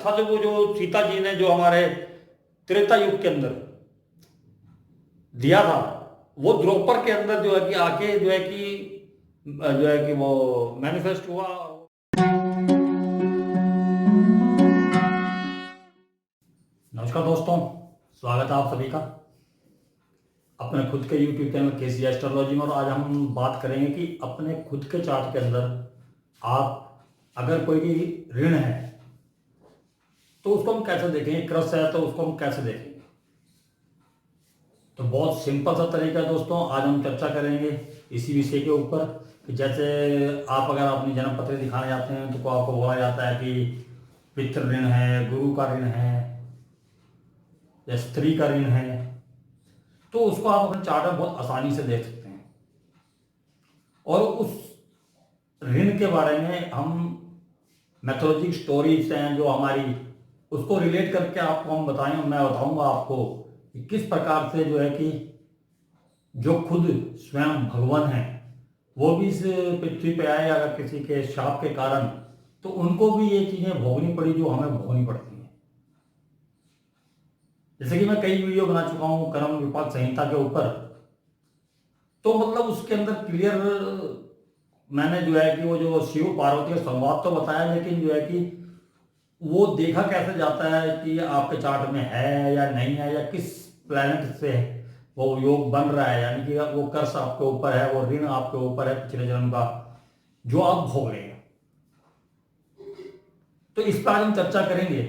था जो सीता जी ने जो हमारे त्रेता युग के अंदर दिया था, वो द्रौपद के अंदर जो है कि आके जो है कि वो मैनिफेस्ट हुआ। नमस्कार दोस्तों, स्वागत है आप सभी का अपने खुद के YouTube चैनल केसी एस्ट्रोलॉजी में। और आज हम बात करेंगे कि अपने खुद के चार्ट के अंदर आप अगर कोई भी ऋण है तो उसको हम कैसे देखेंगे, क्रस है तो उसको हम कैसे देखेंगे। तो बहुत सिंपल सा तरीका है दोस्तों, आज हम चर्चा करेंगे इसी विषय के ऊपर कि जैसे आप अगर अपनी जन्म पत्री दिखाने जाते हैं तो आपको बोला जाता है कि पितृ ऋण है, गुरु का ऋण है या स्त्री का ऋण है, तो उसको आप अपने चार्ट में बहुत आसानी से देख सकते हैं। और उस ऋण के बारे में हम मैथोलॉजिक स्टोरीज हैं जो हमारी, उसको रिलेट करके आपको हम बताएं। मैं बताऊंगा आपको कि किस प्रकार से जो है कि जो खुद स्वयं भगवान है वो भी इस पृथ्वी पे आए अगर किसी के शाप के कारण, तो उनको भी ये चीजें भोगनी पड़ी जो हमें भोगनी पड़ती हैं। जैसे कि मैं कई वीडियो बना चुका हूं कर्म विपाक संहिता के ऊपर, तो मतलब उसके अंदर क्लियर मैंने जो है कि वो जो शिव पार्वती का संवाद तो बताया, लेकिन जो है कि वो देखा कैसे जाता है कि आपके चार्ट में है या नहीं है, या किस प्लैनेट से वो योग बन रहा है, यानी कि वो कर्स आपके ऊपर है, वो ऋण आपके ऊपर है पिछले जन्म का जो आप भोग रहे हैं। तो इस पर आज हम चर्चा करेंगे।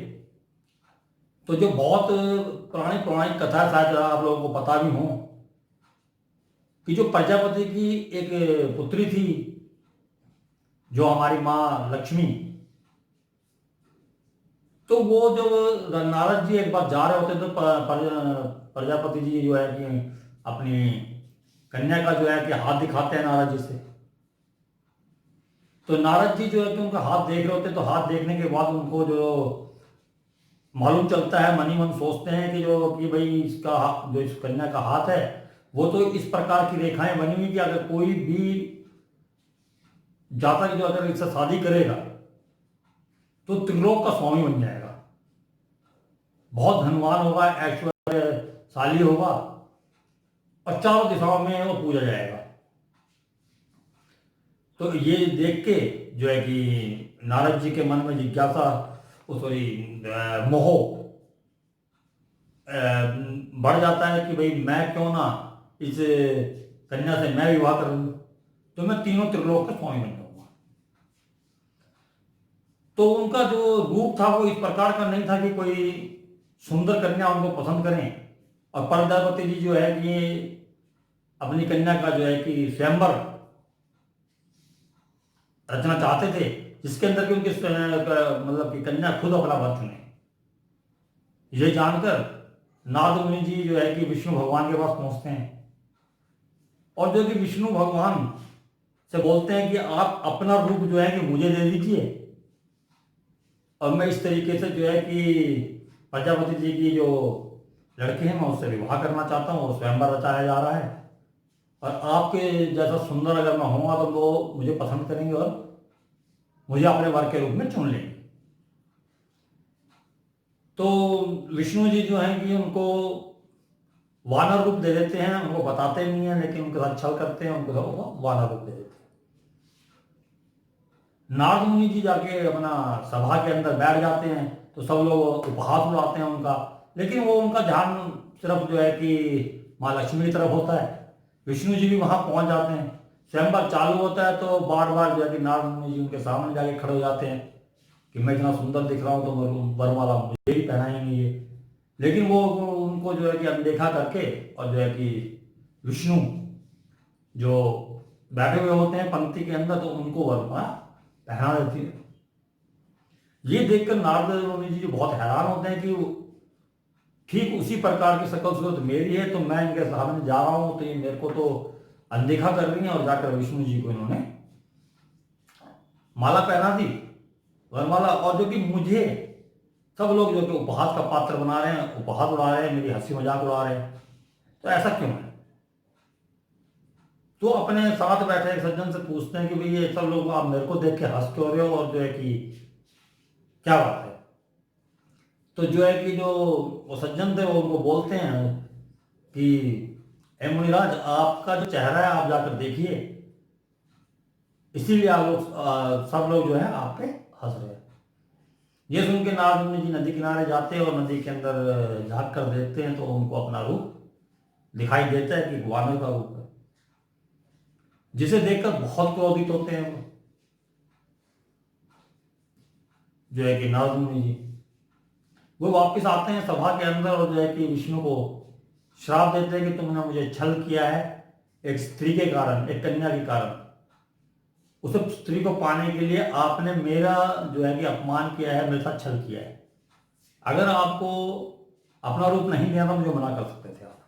तो जो बहुत पुरानी पुरानी कथा है, शायद आप लोगों को पता भी हो, कि जो प्रजापति की एक पुत्री थी जो हमारी माँ लक्ष्मी, तो वो जब नारद जी एक बार जा रहे होते तो प्रजापति जी जो है कि अपनी कन्या का जो है कि हाथ दिखाते हैं नारद जी से। तो नारद जी जो है कि उनका हाथ देख रहे होते, तो हाथ देखने के बाद उनको जो मालूम चलता है, मन ही मन सोचते हैं कि भाई इसका जो इस कन्या का हाथ है वो तो इस प्रकार की रेखाएं बनी हुई कि अगर कोई भी जातक जो अगर इससे शादी करेगा तो त्रिलोक का स्वामी बन जाएगा, बहुत धनवान होगा, ऐश्वर्यशाली होगा और चारों दिशाओं में वो पूजा जाएगा। तो ये देख के जो है कि नारद जी के मन में जिज्ञासा, सॉरी मोह बढ़ जाता है कि भाई मैं क्यों ना इस कन्या से मैं विवाह कर लूं, तो मैं तीनों त्रिलोक का स्वामी बन जाऊंगा। तो उनका जो रूप था वो इस प्रकार का नहीं था कि कोई सुंदर कन्या उनको पसंद करें। और प्रजापति जी जो है कि अपनी कन्या का जो है कि स्वयंवर रचना चाहते थे, जिसके अंदर कि उनके मतलब कि कन्या खुद अपना वर चुने। ये जानकर नारद मुनि जी जो है कि विष्णु भगवान के पास पहुंचते हैं और जो कि विष्णु भगवान से बोलते हैं कि आप अपना रूप जो है कि मुझे दे दीजिए और मैं इस तरीके से जो है कि प्रजापति जी की जो लड़की है मैं उससे विवाह करना चाहता हूँ, और स्वयंवर रचाया जा रहा है और आपके जैसा सुंदर अगर मैं होऊंगा तो वो मुझे पसंद करेंगे और मुझे अपने वर के रूप में चुन लेंगे। तो विष्णु जी जो है कि उनको वानर रूप दे देते हैं, उनको बताते नहीं है लेकिन उनके साथ छल करते हैं, उनको वानर रूप दे देते हैं। नारद मुनि जी जाके अपना सभा के अंदर बैठ जाते हैं तो सब लोग उपहास उड़ाते हैं उनका, लेकिन वो उनका ध्यान सिर्फ जो है कि माँ लक्ष्मी की तरफ होता है। विष्णु जी भी वहां पहुंच जाते हैं, स्वयंवर चालू होता है तो बार बार जो है कि नारद मुनि जी उनके सामने जाके खड़े हो जाते हैं कि मैं इतना सुंदर दिख रहा हूँ तो वरमाला मुझे ही पहनाएंगे ये। लेकिन वो उनको जो है कि अनदेखा करके और जो है कि विष्णु जो बैठे हुए होते हैं पंक्ति के अंदर तो उनको वरमाला पहना देती है। ये देखकर नारद मुनि जी जो बहुत हैरान होते हैं कि ठीक उसी प्रकार की शकल सूरत मेरी है, तो मैं इनके सामने जा रहा हूं तो ये मेरे को तो अनदेखा कर रही है। और जाकर विष्णु जी को इन्होंने माला पहना दी, वरमाला, और जो कि मुझे सब लोग जो कि उपहास का पात्र बना रहे हैं, उपहास उड़ा रहे हैं, मेरी हंसी मजाक उड़ा रहे हैं, तो ऐसा क्यों है। तो अपने साथ बैठे एक सज्जन से पूछते हैं कि भाई ये सब लोग आप मेरे को देख के हंस क्यों रहे हो और जो है कि क्या बात है। तो जो है कि जो वो सज्जन थे वो उनको बोलते हैं कि ए मुनिराज, आपका जो चेहरा है आप जाकर देखिए, इसीलिए आप लोग सब लोग जो है आप पे हंस रहे हैं। ये सुन के नारद मुनि जी नदी किनारे जाते हैं और नदी के अंदर झांक कर देखते हैं तो उनको अपना रूप दिखाई देता है कि वानर का रूप है, जिसे देखकर बहुत क्रोधित होते हैं वो, जो है कि नारद मुनि जी। वो वापस आते हैं सभा के अंदर और जो है कि विष्णु को श्राप देते हैं कि तुमने मुझे छल किया है एक स्त्री के कारण, एक कन्या के कारण। उस स्त्री को पाने के लिए आपने मेरा जो है कि अपमान किया है, मेरे साथ छल किया है। अगर आपको अपना रूप नहीं देना तो मुझे मना कर सकते थे आप।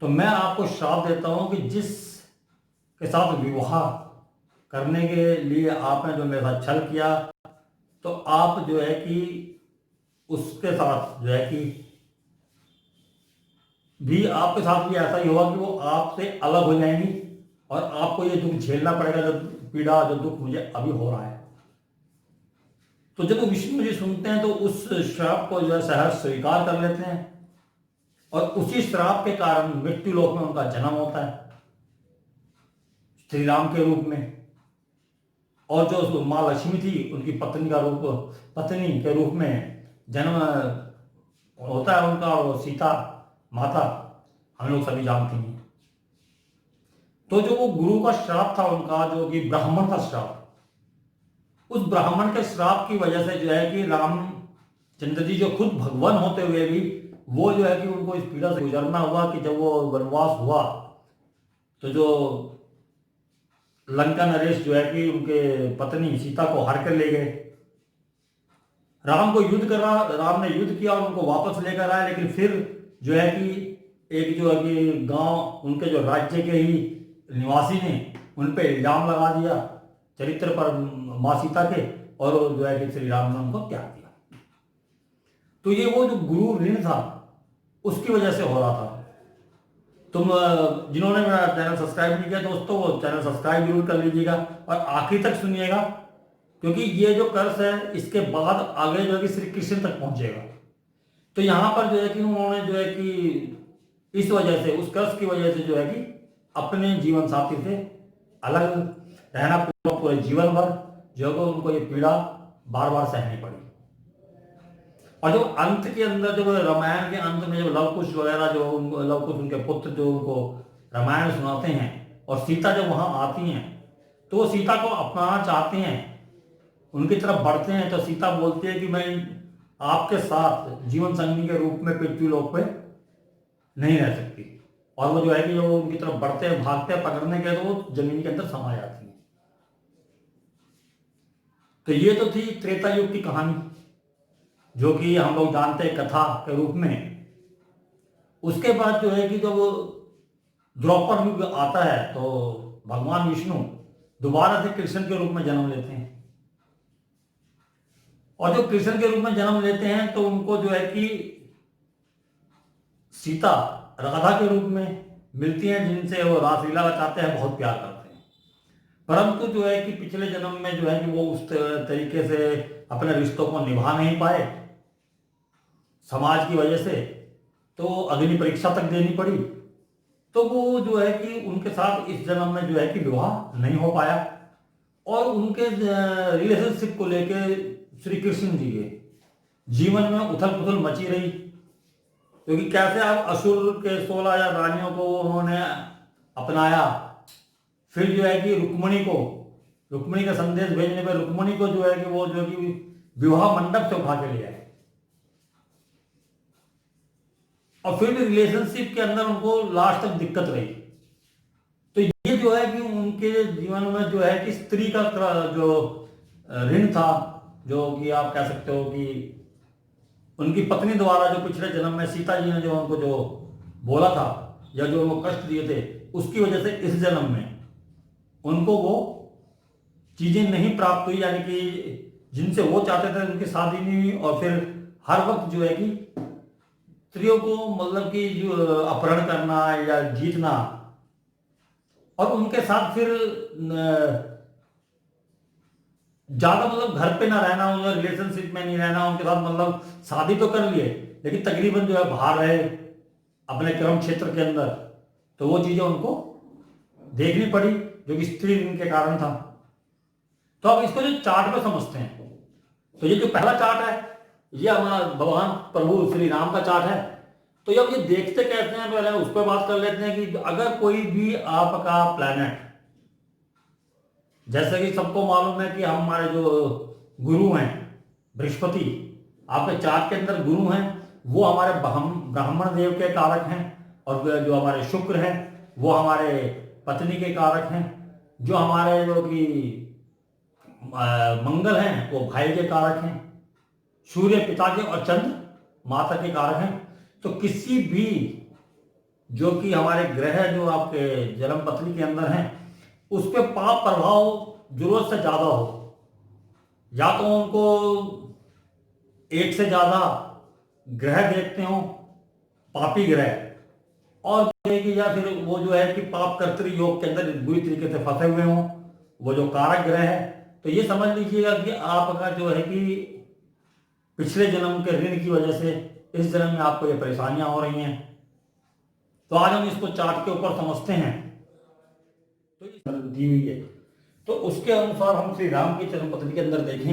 तो मैं आपको श्राप देता हूं कि जिस के साथ विवाह करने के लिए आपने जो मेरे साथ छल किया, तो आप जो है कि उसके साथ जो है कि भी आपके साथ भी ऐसा ही होगा कि वो आपसे अलग हो जाएंगी और आपको ये दुख झेलना पड़ेगा, जो पीड़ा जो दुख मुझे अभी हो रहा है। तो जब विष्णु जी सुनते हैं तो उस श्राप को जो है सहर्ष स्वीकार कर लेते हैं और उसी श्राप के कारण मृत्यु लोक में उनका जन्म होता है श्री राम के रूप में। और जो माँ लक्ष्मी थी उनकी पत्नी के रूप में जन्म होता है उनका, और सीता माता हम लोग सभी जानते हैं। तो जो वो गुरु का श्राप था उनका, जो कि ब्राह्मण का श्राप, उस ब्राह्मण के श्राप की वजह से जो है कि रामचंद्र जी जो खुद भगवान होते हुए भी वो जो है कि उनको इस पीड़ा से गुजरना हुआ कि जब वो वनवास हुआ तो जो लंका नरेश जो है कि उनके पत्नी सीता को हर कर ले गए। राम ने युद्ध किया और उनको वापस लेकर आए, लेकिन फिर जो है कि एक जो है कि गांव उनके जो राज्य के ही निवासी ने उन पे इल्जाम लगा दिया चरित्र पर माँ सीता के, और जो है कि श्री राम ने उनको त्याग दिया। तो ये वो जो गुरु ऋण था उसकी वजह से हो रहा था। तुम जिन्होंने मेरा चैनल सब्सक्राइब नहीं किया दोस्तों, वो चैनल सब्सक्राइब जरूर कर लीजिएगा और आखिर तक सुनिएगा, क्योंकि ये जो कर्स है इसके बाद आगे जो है कि श्री कृष्ण तक पहुंचेगा। तो यहाँ पर जो है कि उन्होंने जो है कि इस वजह से, उस कर्स की वजह से जो है कि अपने जीवन साथी से अलग रहना पूरे जीवन भर जो है उनको ये पीड़ा बार बार सहनी पड़ी। और जो अंत के अंदर, जब रामायण के अंत में जब लवकुश वगैरह जो लवकुश उनके पुत्र जो उनको रामायण सुनाते हैं और सीता जब वहां आती हैं तो वो सीता को अपनाना चाहते हैं, उनकी तरफ बढ़ते हैं, तो सीता बोलती है कि मैं आपके साथ जीवन संगिनी के रूप में पृथ्वी लोक पे नहीं रह सकती। और वो जो है कि जो उनकी तरफ बढ़ते हैं, भागते हैं पकड़ने के, तो वो जमीन के अंदर समा जाती है। तो ये तो थी त्रेता युग की कहानी, जो कि हम लोग जानते हैं कथा के रूप में। उसके बाद जो है कि जब द्वापर युग आता है तो भगवान विष्णु दोबारा से कृष्ण के रूप में जन्म लेते हैं। और जो कृष्ण के रूप में जन्म लेते हैं तो उनको जो है कि सीता राधा के रूप में मिलती हैं, जिनसे वो रासलीला रचाते हैं, बहुत प्यार करते हैं। परंतु जो है कि पिछले जन्म में जो है कि वो उस तरीके से अपने रिश्तों को निभा नहीं पाए समाज की वजह से, तो अग्नि परीक्षा तक देनी पड़ी। तो वो जो है कि उनके साथ इस जन्म में जो है कि विवाह नहीं हो पाया और उनके रिलेशनशिप को लेके श्री कृष्ण जी के जीवन में उथल पुथल मची रही, क्योंकि कैसे आप असुर के 16 रानियों को उन्होंने अपनाया, फिर जो है कि रुक्मणी का संदेश भेजने पर रुक्मणी को जो है कि वो जो है कि विवाह मंडप से उठा के ले आए, और फिर भी रिलेशनशिप के अंदर उनको लास्ट तक दिक्कत रही। तो ये जो है कि उनके जीवन में जो है कि स्त्री का जो ऋण था, जो कि आप कह सकते हो कि उनकी पत्नी द्वारा जो पिछले जन्म में सीता जी ने जो उनको जो बोला था या जो उनको कष्ट दिए थे, उसकी वजह से इस जन्म में उनको वो चीजें नहीं प्राप्त हुई, यानी कि जिनसे वो चाहते थे उनकी शादी नहीं हुई। और फिर हर वक्त जो है कि स्त्रियों को मतलब कि जो अपहरण करना या जीतना, और उनके साथ फिर ज्यादा मतलब घर पे ना रहना, उन्हें रिलेशनशिप में नहीं रहना, उनके साथ मतलब शादी तो कर लिए लेकिन तकरीबन जो है बाहर रहे अपने कर्म क्षेत्र के अंदर, तो वो चीजें उनको देखनी पड़ी जो कि स्त्री ऋण के कारण था। तो अब इसको जो चार्ट में समझते हैं, तो ये जो पहला चार्ट है ये हमारा भगवान प्रभु श्री राम का चार्ट है। तो जब ये देखते कैसे हैं पहले उस पर बात कर लेते हैं कि अगर कोई भी आपका प्लैनेट, जैसे कि सबको मालूम है कि हमारे जो गुरु हैं बृहस्पति, आपके चार्ट के अंदर गुरु हैं, वो हमारे ब्राह्मण देव के कारक हैं, और जो हमारे शुक्र हैं वो हमारे पत्नी के कारक हैं, जो हमारे जो कि मंगल हैं वो भाई के कारक हैं, सूर्य पिता के और चंद्र माता के कारक हैं। तो किसी भी जो कि हमारे ग्रह जो आपके जन्म पत्री के अंदर हैं उस पर पाप प्रभाव जरूरत से ज्यादा हो, या तो उनको एक से ज्यादा ग्रह देखते हो पापी ग्रह, और कि या फिर वो जो है कि पाप कर्तृ योग के अंदर बुरी तरीके से फंसे हुए हों वो जो कारक ग्रह है, तो ये समझ लीजिएगा कि आपका जो है कि पिछले जन्म के ऋण की वजह से इस जन्म में आपको ये परेशानियां हो रही हैं। तो आज हम इसको चार्ट के ऊपर समझते हैं। तो ये दी हुई है, तो उसके अनुसार हम श्री राम की जन्म पत्री के अंदर देखें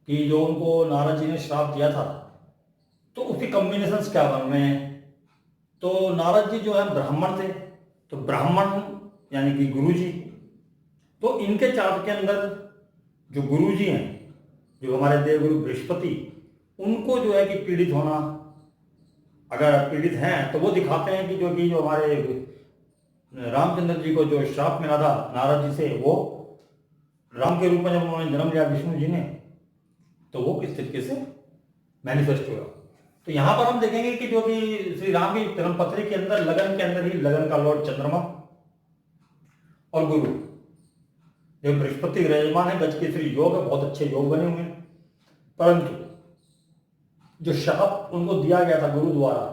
कि जो उनको नारद जी ने श्राप दिया था तो उसके कॉम्बिनेशंस क्या बन रहे हैं। तो नारद जी जो है ब्राह्मण थे, तो ब्राह्मण यानी कि गुरु जी, तो इनके चार्ट के अंदर जो गुरु जी हैं, जो हमारे देवगुरु बृहस्पति, उनको जो है कि पीड़ित होना, अगर पीड़ित हैं तो वो दिखाते हैं कि जो हमारे रामचंद्र जी को जो श्राप मिला था नारद जी से, वो राम के रूप में जब उन्होंने जन्म लिया विष्णु जी ने, तो वो किस तरीके से मैनिफेस्ट हुआ। तो यहां पर हम देखेंगे कि जो कि श्री राम की जन्म पत्री के अंदर लगन के अंदर ही लगन का लॉर्ड चंद्रमा और गुरु जो बृहस्पति विराजमान है, गजकेसरी योग है, बहुत अच्छे योग बने हुए हैं, परंतु जो शाप उनको दिया गया था गुरु द्वारा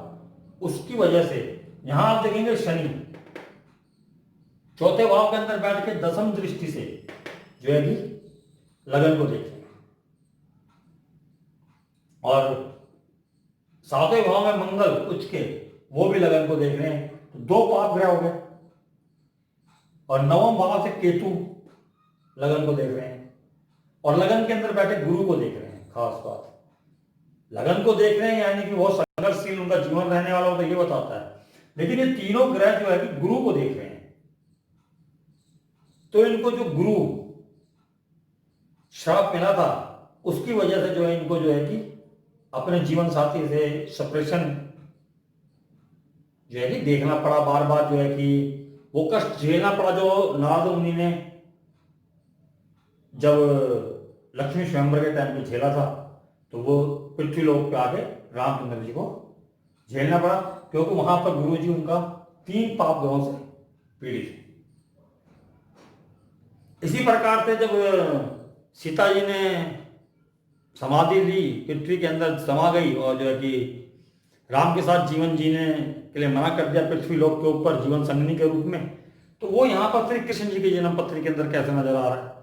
उसकी वजह से यहां आप देखेंगे शनि चौथे भाव के अंदर बैठ के दसम दृष्टि से जो है कि लगन को देख रहे हैं, और सातवें भाव में मंगल उच्च के वो भी लगन को देख रहे हैं, तो दो पाप ग्रह हो गए। और नवम भाव से केतु लगन को देख रहे हैं, और लगन के अंदर बैठे गुरु को देख रहे हैं। खास बात लगन को देख रहे हैं यानी कि बहुत संघर्षशील उनका जीवन रहने वाला हो, तो ये बताता है। लेकिन ये तीनों ग्रह जो है कि गुरु को देख रहे हैं, तो इनको जो गुरु श्राप मिला था उसकी वजह से जो है इनको जो है कि अपने जीवन साथी से सेपरेशन जो है कि देखना पड़ा, बार बार जो है कि वो कष्ट झेलना पड़ा जो नारद मुनि ने जब लक्ष्मी स्वयंवर के टाइम पे झेला था, तो वो पृथ्वीलोक पे आके रामचंद्र जी को झेलना पड़ा, क्योंकि वहां पर गुरु जी उनका 3 पाप ग्रहों से पीड़ित है। इसी प्रकार से जब सीता जी ने समाधि ली, पृथ्वी के अंदर समा गई, और जो है कि राम के साथ जीवन जीने के लिए मना कर दिया पृथ्वी लोक के ऊपर जीवन संगनी के रूप में, तो वो यहाँ पर श्री कृष्ण जी की जन्म पत्री के अंदर कैसे नजर आ रहा है।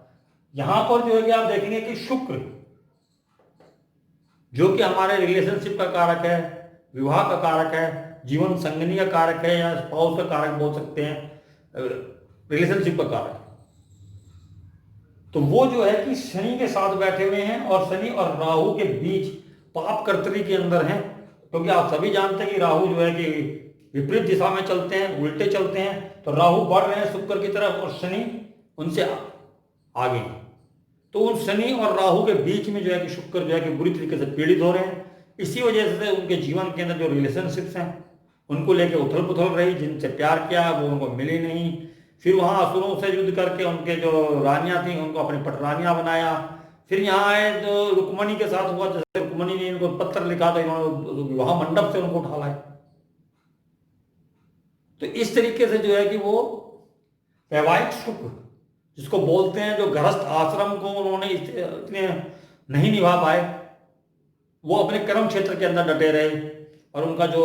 यहां पर जो है कि आप देखेंगे कि शुक्र जो कि हमारे रिलेशनशिप का कारक है, विवाह का कारक है, जीवन संगनी का कारक है, या स्पाउस का कारक बोल सकते हैं, रिलेशनशिप का कारक, तो वो जो है कि शनि के साथ बैठे हुए हैं, और शनि और राहु के बीच पाप कर्तरी के अंदर हैं, क्योंकि आप सभी जानते हैं कि राहु जो है कि विपरीत दिशा में चलते हैं, उल्टे चलते हैं, तो राहु बढ़ रहे हैं शुक्र की तरफ और शनि उनसे आगे। तो उन शनि और राहु के बीच में जो है कि शुक्र जो है कि बुरी तरीके से पीड़ित हो रहे हैं। इसी वजह से उनके जीवन के अंदर जो रिलेशनशिप्स हैं उनको लेके उथल पुथल रही, जिनसे प्यार किया वो उनको मिली नहीं, फिर वहां असुरों से युद्ध करके उनके जो रानियां थी उनको अपनी पटरानियां बनाया, फिर यहाँ आए तो रुक्मणी के साथ हुआ, जैसे रुक्मणी ने इनको पत्र लिखा तो इन्होंने विवाह मंडप से उनको उठा लाए। तो इस तरीके से जो है कि वो वैवाहिक सुख जिसको बोलते हैं, जो गृहस्थ आश्रम को उन्होंने इतने नहीं निभा पाए, वो अपने कर्म क्षेत्र के अंदर डटे रहे, और उनका जो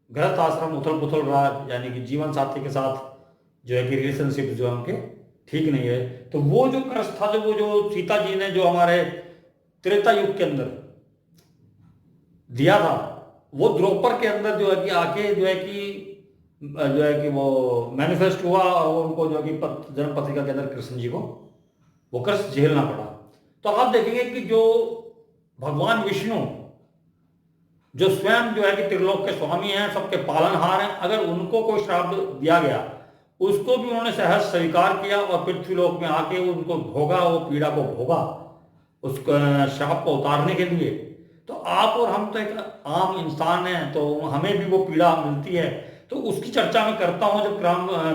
गृहस्थ आश्रम उथल पुथल रहा, यानी कि जीवन साथी के साथ जो है कि रिलेशनशिप जो है उनके ठीक नहीं है। तो वो जो कर्स था, जो सीता जी ने जो हमारे त्रेता युग के अंदर दिया था, वो द्रौपद के अंदर जो है कि आके जो है कि वो मैनिफेस्ट हुआ, और वो उनको जो है कि जन्म पत्रिका के अंदर कृष्ण जी को वो कर्स झेलना पड़ा। तो आप देखेंगे कि जो भगवान विष्णु जो स्वयं जो है कि त्रिलोक के स्वामी हैं, सबके पालनहार हैं, अगर उनको कोई श्राप दिया गया, उसको भी उन्होंने सहज स्वीकार किया और पृथ्वीलोक में आके उनको भोगा, वो पीड़ा को भोगा उस श्राप को उतारने के लिए। तो आप और हम तो एक आम इंसान हैं, तो हमें भी वो पीड़ा मिलती है। तो उसकी चर्चा मैं करता हूँ जब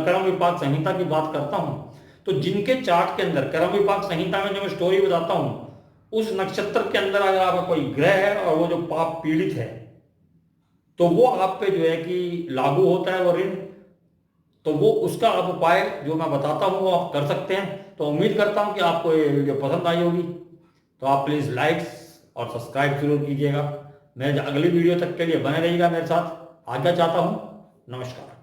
कर्म विपाक संहिता की बात करता हूँ। तो जिनके चार्ट के अंदर कर्म विपाक संहिता में जो मैं स्टोरी बताता हूँ, उस नक्षत्र के अंदर अगर आपका कोई ग्रह है और वो जो पाप पीड़ित है, तो वो आप पे जो है कि लागू होता है वो ऋण। तो वो उसका आप उपाय जो मैं बताता हूँ वो आप कर सकते हैं। तो उम्मीद करता हूँ कि आपको ये वीडियो पसंद आई होगी। तो आप प्लीज़ लाइक्स और सब्सक्राइब जरूर कीजिएगा। मैं अगली वीडियो तक के लिए बने रहिएगा मेरे साथ। आज्ञा चाहता हूँ। नमस्कार।